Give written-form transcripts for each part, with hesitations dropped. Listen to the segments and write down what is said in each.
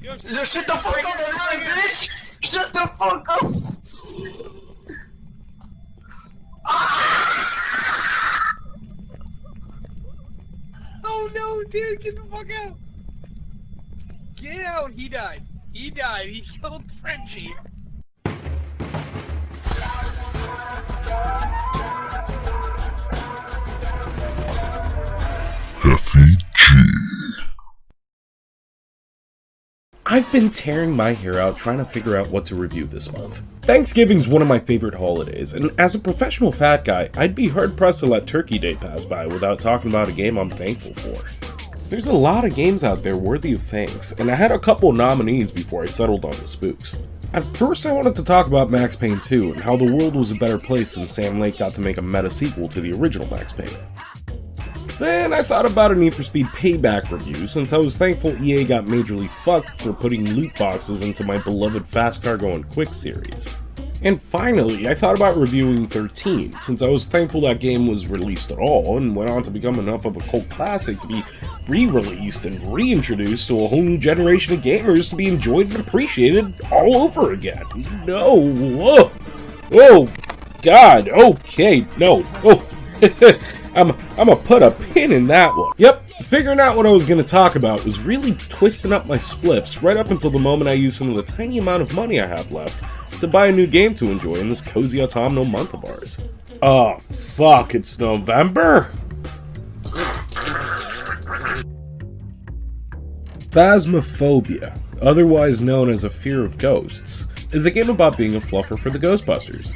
Shut the fuck up, bitch! Shut the fuck up! Oh no, dude, get the fuck out! Get out, he died. He died, he killed Frenchie. I've been tearing my hair out trying to figure out what to review this month. Thanksgiving's one of my favorite holidays, and as a professional fat guy, I'd be hard-pressed to let Turkey Day pass by without talking about a game I'm thankful for. There's a lot of games out there worthy of thanks, and I had a couple nominees before I settled on the spooks. At first I wanted to talk about Max Payne 2 and how the world was a better place since Sam Lake got to make a meta sequel to the original Max Payne. Then I thought about a Need for Speed Payback review, since I was thankful EA got majorly fucked for putting loot boxes into my beloved Fast Cargo and Quick series. And finally, I thought about reviewing 13, since I was thankful that game was released at all, and went on to become enough of a cult classic to be re-released and reintroduced to a whole new generation of gamers to be enjoyed and appreciated all over again. No, whoa, oh, God, okay, no, oh. I'm gonna put a pin in that one. Yep, figuring out what I was gonna talk about was really twisting up my spliffs right up until the moment I used some of the tiny amount of money I have left to buy a new game to enjoy in this cozy autumnal month of ours. Oh, fuck, it's November? Phasmophobia, otherwise known as a fear of ghosts, is a game about being a fluffer for the Ghostbusters.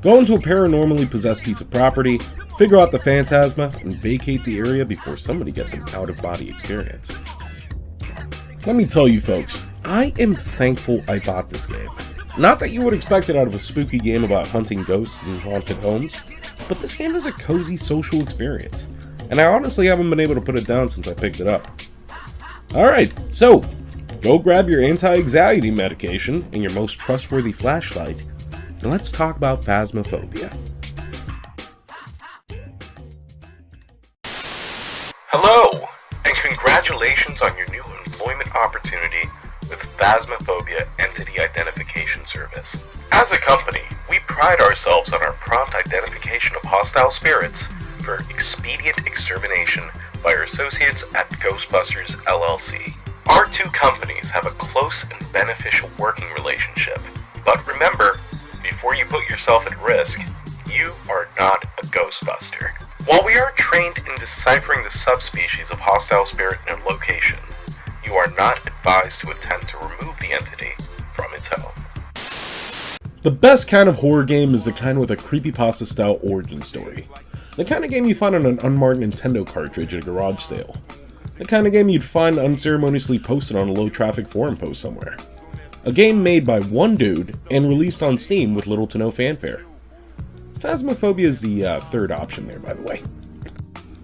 Go into a paranormally possessed piece of property, figure out the phantasma, and vacate the area before somebody gets an out-of-body experience. Let me tell you folks, I am thankful I bought this game. Not that you would expect it out of a spooky game about hunting ghosts and haunted homes, but this game is a cozy social experience, and I honestly haven't been able to put it down since I picked it up. Alright, so, go grab your anti-anxiety medication and your most trustworthy flashlight, and let's talk about Phasmophobia. Hello, and congratulations on your new employment opportunity with Phasmophobia Entity Identification Service. As a company, we pride ourselves on our prompt identification of hostile spirits for expedient extermination by our associates at Ghostbusters LLC. Our two companies have a close and beneficial working relationship, but remember, before you put yourself at risk, you are not a Ghostbuster. While we are trained in deciphering the subspecies of hostile spirit in a location, you are not advised to attempt to remove the entity from its home. The best kind of horror game is the kind with a creepypasta-style origin story. The kind of game you find on an unmarked Nintendo cartridge at a garage sale. The kind of game you'd find unceremoniously posted on a low-traffic forum post somewhere. A game made by one dude and released on Steam with little to no fanfare. Phasmophobia is the third option there, by the way.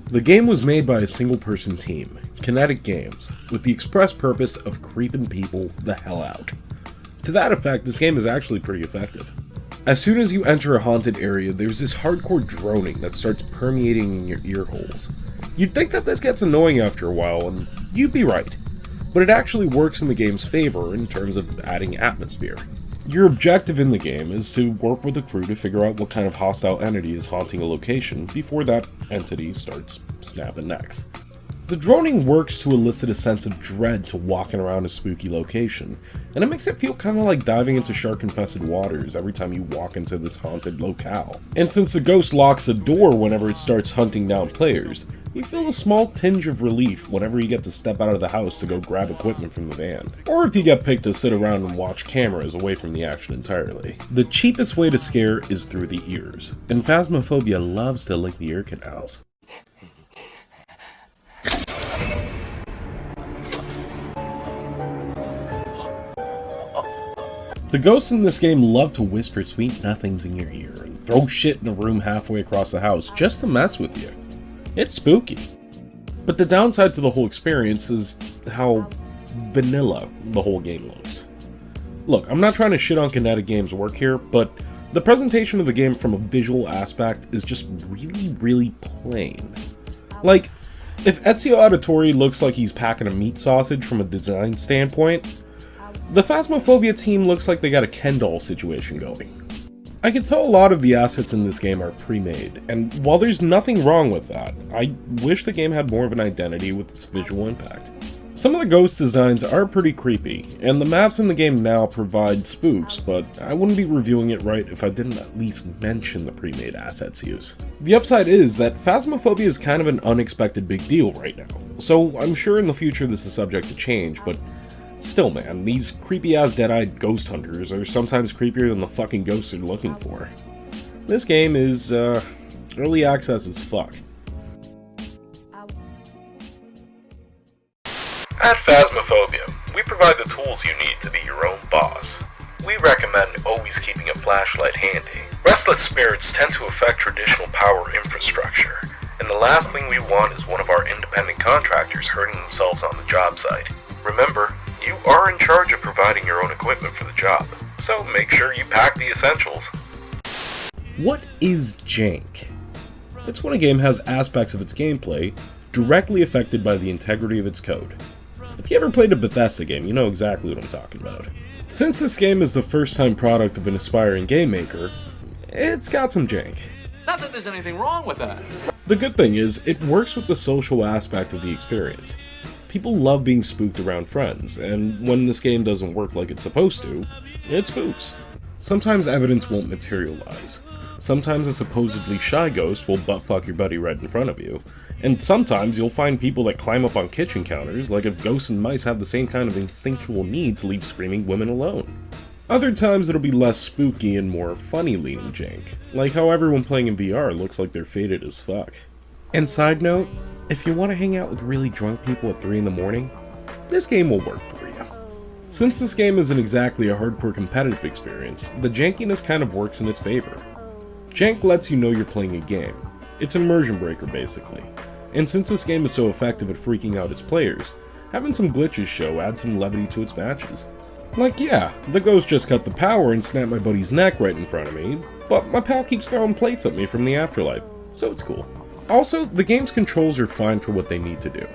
The game was made by a single-person team, Kinetic Games, with the express purpose of creeping people the hell out. To that effect, this game is actually pretty effective. As soon as you enter a haunted area, there's this hardcore droning that starts permeating in your ear holes. You'd think that this gets annoying after a while, and you'd be right. But it actually works in the game's favor in terms of adding atmosphere. Your objective in the game is to work with the crew to figure out what kind of hostile entity is haunting a location before that entity starts snapping necks. The droning works to elicit a sense of dread to walking around a spooky location, and it makes it feel kind of like diving into shark-infested waters every time you walk into this haunted locale. And since the ghost locks a door whenever it starts hunting down players, you feel a small tinge of relief whenever you get to step out of the house to go grab equipment from the van, or if you get picked to sit around and watch cameras away from the action entirely. The cheapest way to scare is through the ears, and Phasmophobia loves to lick the ear canals. The ghosts in this game love to whisper sweet nothings in your ear and throw shit in a room halfway across the house just to mess with you. It's spooky. But the downside to the whole experience is how vanilla the whole game looks. Look, I'm not trying to shit on Kinetic Games' work here, but the presentation of the game from a visual aspect is just really, really plain. Like, If Ezio Auditore looks like he's packing a meat sausage from a design standpoint, the Phasmophobia team looks like they got a Ken doll situation going. I can tell a lot of the assets in this game are pre-made, and while there's nothing wrong with that, I wish the game had more of an identity with its visual impact. Some of the ghost designs are pretty creepy, and the maps in the game now provide spooks, but I wouldn't be reviewing it right if I didn't at least mention the pre-made assets used. The upside is that Phasmophobia is kind of an unexpected big deal right now, so I'm sure in the future this is subject to change, but still man, these creepy-ass dead-eyed ghost hunters are sometimes creepier than the fucking ghosts they're looking for. This game is, early access as fuck. At Phasmophobia, we provide the tools you need to be your own boss. We recommend always keeping a flashlight handy. Restless spirits tend to affect traditional power infrastructure, and the last thing we want is one of our independent contractors hurting themselves on the job site. Remember, you are in charge of providing your own equipment for the job, so make sure you pack the essentials. What is jank? It's when a game has aspects of its gameplay directly affected by the integrity of its code. If you ever played a Bethesda game, you know exactly what I'm talking about. Since this game is the first-time product of an aspiring game maker, it's got some jank. Not that there's anything wrong with that. The good thing is, it works with the social aspect of the experience. People love being spooked around friends, and when this game doesn't work like it's supposed to, it spooks. Sometimes evidence won't materialize. Sometimes a supposedly shy ghost will buttfuck your buddy right in front of you, and sometimes you'll find people that climb up on kitchen counters like if ghosts and mice have the same kind of instinctual need to leave screaming women alone. Other times it'll be less spooky and more funny leaning jank, like how everyone playing in VR looks like they're faded as fuck. And side note, if you want to hang out with really drunk people at 3 in the morning, this game will work for you. Since this game isn't exactly a hardcore competitive experience, the jankiness kind of works in its favor. Jank lets you know you're playing a game. It's an immersion breaker basically. And since this game is so effective at freaking out its players, having some glitches show adds some levity to its matches. Like yeah, the ghost just cut the power and snapped my buddy's neck right in front of me, but my pal keeps throwing plates at me from the afterlife, so it's cool. Also, the game's controls are fine for what they need to do.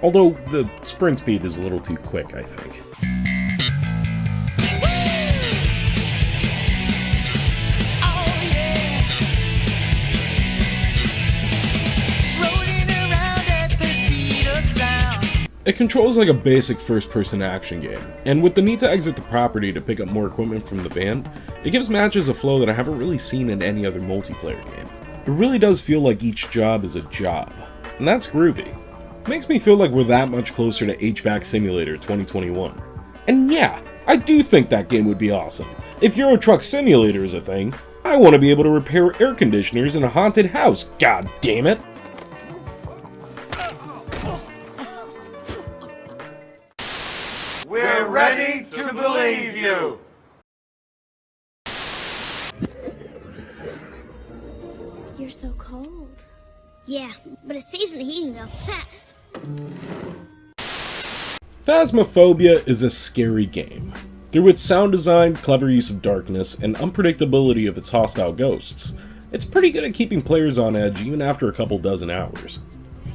Although, the sprint speed is a little too quick, I think. It controls like a basic first-person action game, and with the need to exit the property to pick up more equipment from the van, it gives matches a flow that I haven't really seen in any other multiplayer game. It really does feel like each job is a job, and that's groovy. It makes me feel like we're that much closer to HVAC Simulator 2021. And yeah, I do think that game would be awesome. If Euro Truck Simulator is a thing, I want to be able to repair air conditioners in a haunted house, god damn it! We're ready to believe you. You're so cold. Yeah, but it saves in the heating though. Phasmophobia is a scary game. Through its sound design, clever use of darkness, and unpredictability of its hostile ghosts, it's pretty good at keeping players on edge even after a couple dozen hours.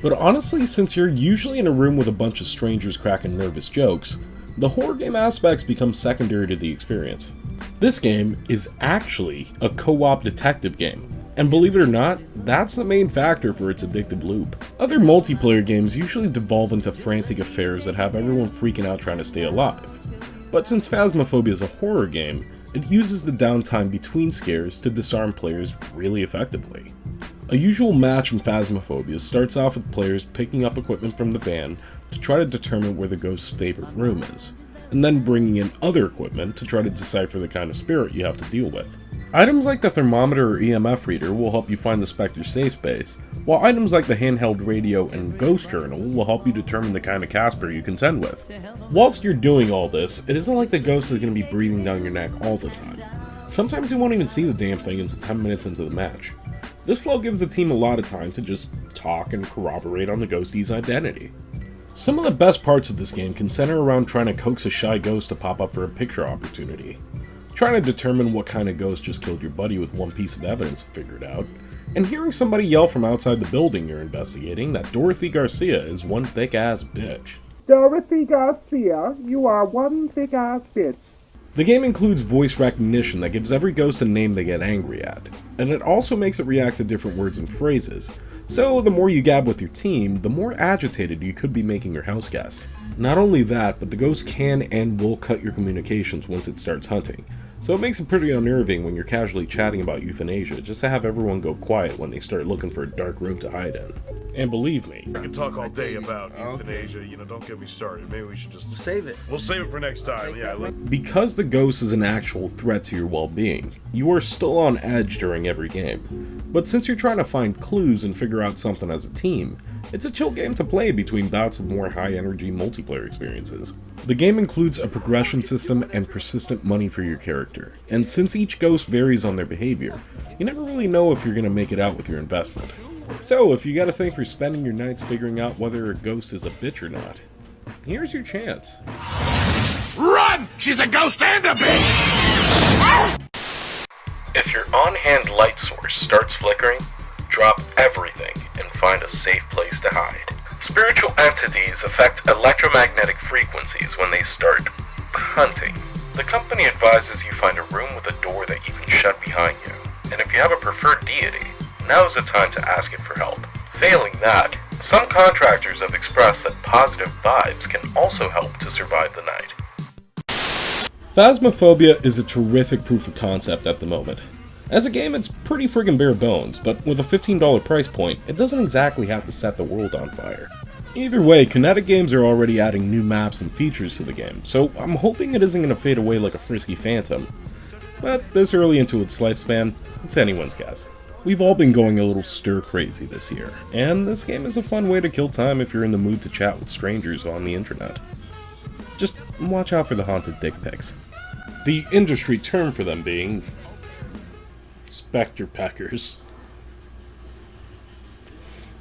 But honestly, since you're usually in a room with a bunch of strangers cracking nervous jokes, the horror game aspects become secondary to the experience. This game is actually a co-op detective game, and believe it or not, that's the main factor for its addictive loop. Other multiplayer games usually devolve into frantic affairs that have everyone freaking out trying to stay alive. But since Phasmophobia is a horror game, it uses the downtime between scares to disarm players really effectively. A usual match in Phasmophobia starts off with players picking up equipment from the van to try to determine where the ghost's favorite room is, and then bringing in other equipment to try to decipher the kind of spirit you have to deal with. Items like the thermometer or EMF reader will help you find the Spectre's safe space, while items like the handheld radio and ghost journal will help you determine the kind of Casper you contend with. Whilst you're doing all this, it isn't like the ghost is going to be breathing down your neck all the time. Sometimes you won't even see the damn thing until 10 minutes into the match. This flow gives the team a lot of time to just talk and corroborate on the ghostie's identity. Some of the best parts of this game can center around trying to coax a shy ghost to pop up for a picture opportunity, trying to determine what kind of ghost just killed your buddy with one piece of evidence figured out, And hearing somebody yell from outside the building you're investigating that Dorothy Garcia is one thick-ass bitch. Dorothy Garcia, you are one thick-ass bitch. The game includes voice recognition that gives every ghost a name they get angry at, and it also makes it react to different words and phrases, so the more you gab with your team, the more agitated you could be making your house guest. Not only that, but the ghost can and will cut your communications once it starts hunting, so it makes it pretty unnerving when you're casually chatting about euthanasia just to have everyone go quiet when they start looking for a dark room to hide in. And believe me, I can talk all day about euthanasia, don't get me started. Maybe we should just save it. We'll save it for next time, yeah. because the ghost is an actual threat to your well-being, you are still on edge during every game. But since you're trying to find clues and figure out something as a team, it's a chill game to play between bouts of more high-energy multiplayer experiences. The game includes a progression system and persistent money for your character, and since each ghost varies on their behavior, you never really know if you're going to make it out with your investment. So, if you got a thing for spending your nights figuring out whether a ghost is a bitch or not, here's your chance. Run! She's a ghost and a bitch! If your on-hand light source starts flickering, drop everything and find a safe place to hide. Spiritual entities affect electromagnetic frequencies when they start hunting. The company advises you find a room with a door that you can shut behind you, and if you have a preferred deity, now is the time to ask it for help. Failing that, some contractors have expressed that positive vibes can also help to survive the night. Phasmophobia is a terrific proof of concept at the moment. As a game, it's pretty friggin' bare bones, but with a $15 price point, it doesn't exactly have to set the world on fire. Either way, Kinetic Games are already adding new maps and features to the game, so I'm hoping it isn't going to fade away like a frisky phantom. But this early into its lifespan, it's anyone's guess. We've all been going a little stir-crazy this year, and this game is a fun way to kill time if you're in the mood to chat with strangers on the internet. Just watch out for the haunted dick pics. The industry term for them being Spectre Peckers.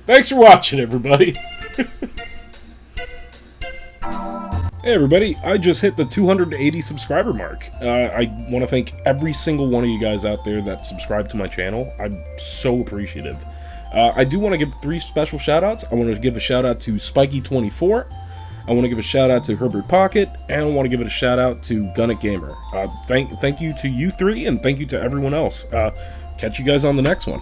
Thanks for watching, everybody! Hey everybody, I just hit the 280 subscriber mark. I want to thank every single one of you guys out there that subscribe to my channel. I'm so appreciative. I do want to give 3 special shoutouts. I want to give a shout out to Spiky24. I want to give a shout out to Herbert Pocket, and I want to give it a shout out to Gunnet Gamer. Thank you to you 3, and thank you to everyone else. Catch you guys on the next one.